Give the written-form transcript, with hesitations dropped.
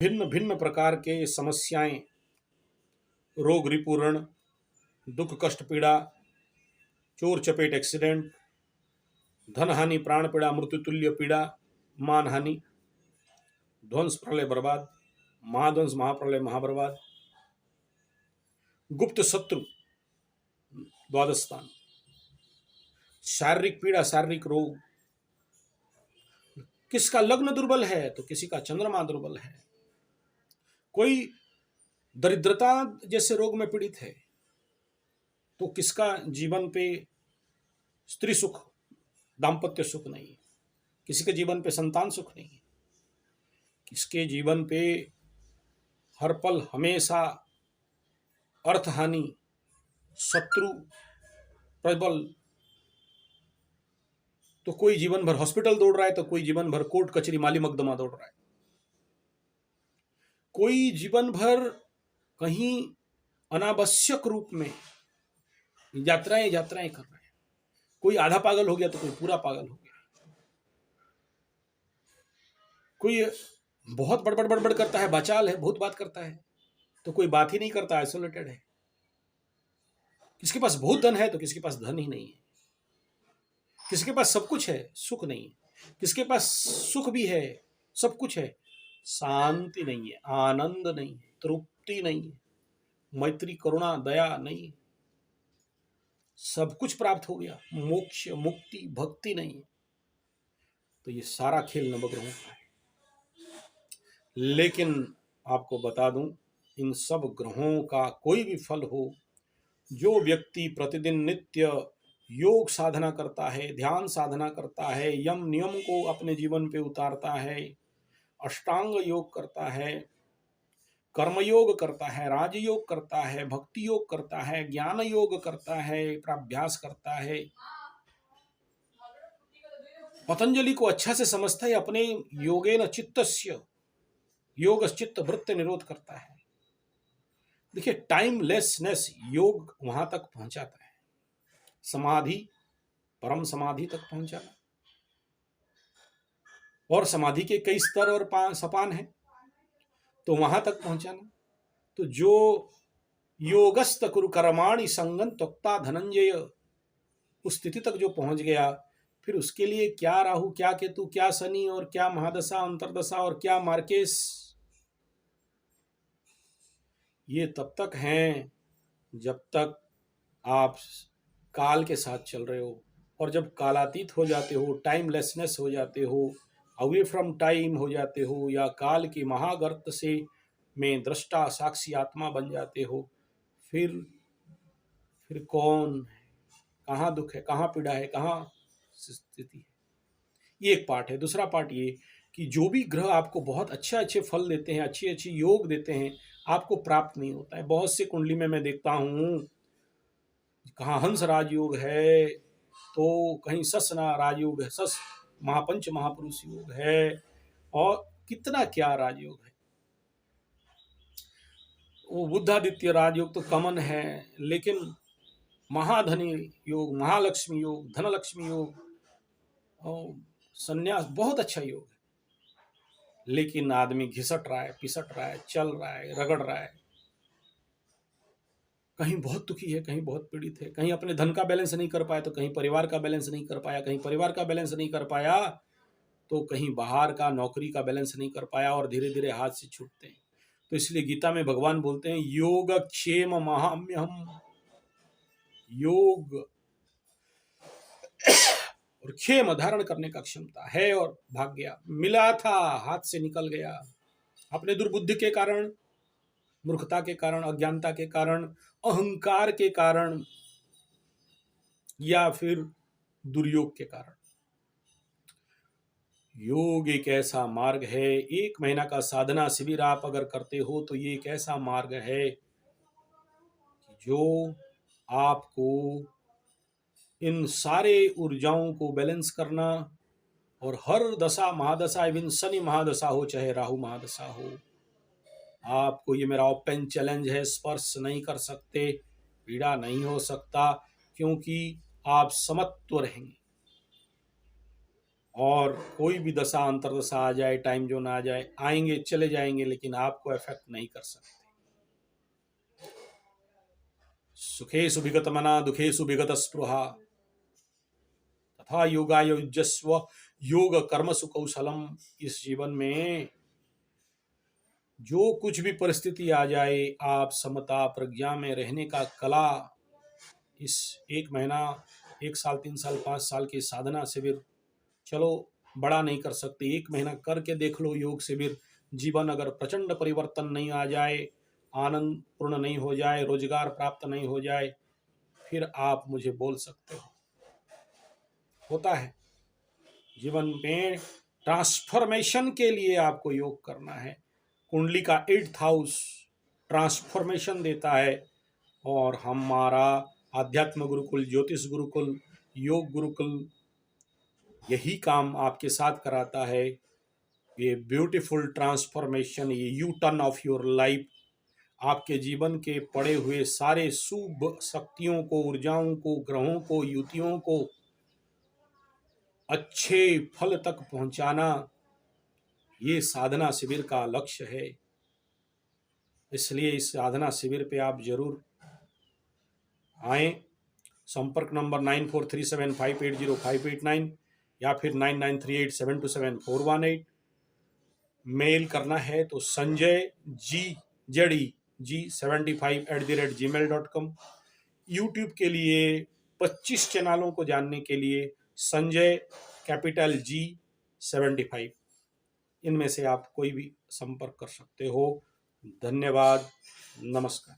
भिन्न भिन्न प्रकार के समस्याएं, रोग रिपुरण, दुख कष्ट पीड़ा, चोर चपेट एक्सीडेंट, धन हानि प्राण पीड़ा मृत्यु तुल्य पीड़ा, मान हानि, ध्वंस प्रलय बर्बाद, महाध्वंस महाप्रलय महाबर्बाद, गुप्त शत्रु द्वादश स्थान, शारीरिक पीड़ा शारीरिक रोग, किसका लग्न दुर्बल है तो किसी का चंद्रमा दुर्बल है, कोई दरिद्रता जैसे रोग में पीड़ित है तो किसका जीवन पे स्त्री सुख दाम्पत्य सुख नहीं है, किसी के जीवन पे संतान सुख नहीं है, किसके जीवन पे हर पल हमेशा अर्थ हानि, शत्रु प्रबल, तो कोई जीवन भर हॉस्पिटल दौड़ रहा है तो कोई जीवन भर कोर्ट कचहरी माली मकदमा दौड़ रहा है, कोई जीवन भर कहीं अनावश्यक रूप में यात्राएं यात्राएं कर रहा है, कोई आधा पागल हो गया तो कोई पूरा पागल हो गया, कोई बहुत बड़बड़ बड़बड़ करता है, बाचाल है, बहुत बात करता है, तो कोई बात ही नहीं करता, आइसोलेटेड है, किसके पास बहुत धन है तो किसके पास धन ही नहीं है, किसके पास सब कुछ है सुख नहीं है, किसके पास सुख भी है सब कुछ है शांति नहीं है, आनंद नहीं है, तृप्ति नहीं है, मैत्री करुणा दया नहीं है, सब कुछ प्राप्त हो गया, मोक्ष मुक्ति भक्ति नहीं है, तो ये सारा खेल नवग्रहों का है। लेकिन आपको बता दूं, इन सब ग्रहों का कोई भी फल हो, जो व्यक्ति प्रतिदिन नित्य योग साधना करता है, ध्यान साधना करता है, यम नियम को अपने जीवन पे उतारता है, अष्टांग योग करता है, कर्मयोग करता है, राजयोग करता है, भक्ति योग करता है, ज्ञान योग करता है, प्राभ्यास करता है, पतंजलि को अच्छा से समझता है, अपने योगेन चित्तस्य योग चित्त वृत्ति निरोध करता है। देखिए, टाइमलेसनेस योग वहां तक पहुंचाता है, समाधि परम समाधि तक पहुंचाना, और समाधि के कई स्तर और सोपान हैं, तो वहां तक पहुंचाना। तो जो योगस्त कुरु कर्माणि संगं त्वक्ता धनंजय, उस स्थिति तक जो पहुंच गया, फिर उसके लिए क्या राहु क्या केतु क्या शनि और क्या महादशा अंतरदशा और क्या मार्केश, ये तब तक हैं जब तक आप काल के साथ चल रहे हो, और जब कालातीत हो जाते हो, टाइमलेसनेस हो जाते हो, अवे फ्रॉम टाइम हो जाते हो, या काल की महागर्त से में दृष्टा साक्षी आत्मा बन जाते हो, फिर कौन है, कहाँ दुख है, कहाँ पीड़ा है, कहाँ स्थिति है। ये एक पार्ट है। दूसरा पार्ट ये कि जो भी ग्रह आपको बहुत अच्छे अच्छे फल देते हैं, अच्छी अच्छी योग देते हैं, आपको प्राप्त नहीं होता है। बहुत से कुंडली में मैं देखता हूँ, कहाँ हंस राजयोग है तो कहीं ससना राजयोग है, सस महापंच महापुरुष योग है, और कितना क्या राजयोग है, वो बुद्धादित्य राजयोग तो कॉमन है, लेकिन महाधनी योग, महालक्ष्मी योग, धनलक्ष्मी योग और संन्यास बहुत अच्छा योग है, लेकिन आदमी घिसट रहा है, पिसट रहा है, चल रहा है, रगड़ रहा है, कहीं बहुत दुखी है, कहीं बहुत पीड़ित है, कहीं अपने धन का बैलेंस नहीं कर पाया तो कहीं परिवार का बैलेंस नहीं कर पाया, कहीं परिवार का बैलेंस नहीं कर पाया तो कहीं बाहर का नौकरी का बैलेंस नहीं कर पाया, और धीरे धीरे हाथ से छूटते हैं। तो इसलिए गीता में भगवान बोलते हैं, योग क्षेम महाम्यहम, योग और क्षेम धारण करने का क्षमता है, और भाग्य मिला था हाथ से निकल गया, अपने दुर्बुद्धि के कारण, मूर्खता के कारण, अज्ञानता के कारण, अहंकार के कारण, या फिर दुर्योग के कारण। योग एक ऐसा मार्ग है, 1 महीना का साधना शिविर आप अगर करते हो तो ये एक ऐसा मार्ग है जो आपको इन सारे ऊर्जाओं को बैलेंस करना, और हर दशा महादशा, इवन शनि महादशा हो चाहे राहु महादशा हो, आपको, ये मेरा ओपन चैलेंज है, स्पर्श नहीं कर सकते, पीड़ा नहीं हो सकता, क्योंकि आप समत्व रहेंगे। और कोई भी दशा अंतरदशा आ जाए, टाइम जोन आ जाए, आएंगे चले जाएंगे, लेकिन आपको इफेक्ट नहीं कर सकते। सुखेषु विगत मना दुखेषु विगत स्पृहा तथा योगाय युज्यस्व योग कर्मसु कौशलम। इस जीवन में जो कुछ भी परिस्थिति आ जाए, आप समता प्रज्ञा में रहने का कला इस 1 महीना, 1 साल, 3 साल, 5 साल की साधना शिविर, चलो बड़ा नहीं कर सकते, 1 महीना करके देख लो योग शिविर। जीवन अगर प्रचंड परिवर्तन नहीं आ जाए, आनंद पूर्ण नहीं हो जाए, रोजगार प्राप्त नहीं हो जाए, फिर आप मुझे बोल सकते हो। होता है जीवन में ट्रांसफॉर्मेशन के लिए आपको योग करना है। कुंडली का 8th हाउस ट्रांसफॉर्मेशन देता है, और हमारा आध्यात्म गुरुकुल, ज्योतिष गुरुकुल, योग गुरुकुल यही काम आपके साथ कराता है। ये ब्यूटीफुल ट्रांसफॉर्मेशन, ये U turn off your life, आपके जीवन के पड़े हुए सारे शुभ शक्तियों को, ऊर्जाओं को, ग्रहों को, युतियों को अच्छे फल तक पहुंचाना, ये साधना शिविर का लक्ष्य है। इसलिए इस साधना शिविर पे आप जरूर आएं। संपर्क नंबर 9437580589 या फिर 9938727418। मेल करना है तो sanjayg75@gmail.com। यूट्यूब के लिए 25 चैनलों को जानने के लिए संजय कैपिटल G75, इनमें से आप कोई भी संपर्क कर सकते हो। धन्यवाद, नमस्कार।